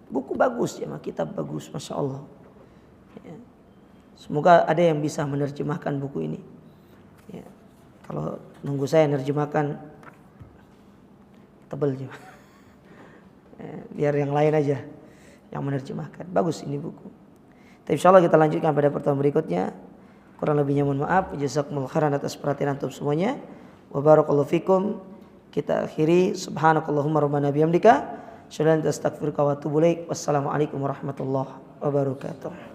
buku bagus ya, kitab bagus, Masya Allah. Ya. Semoga ada yang bisa menerjemahkan buku ini. Ya. Kalau nunggu saya menerjemahkan tebel juga. Ya, biar yang lain aja yang menerjemahkan. Bagus ini buku. Tapi insya Allah kita lanjutkan pada pertemuan berikutnya. Kurang lebihnya mohon maaf. Jazakumullah khairan atas perhatian antum semuanya. Wa barakallahu fikum. Kita akhiri subhanakallahumma rabbana bihamdika asyhadu an la ilaha illa anta astaghfiruka wa atubu ilaik. Wassalamualaikum warahmatullahi wabarakatuh.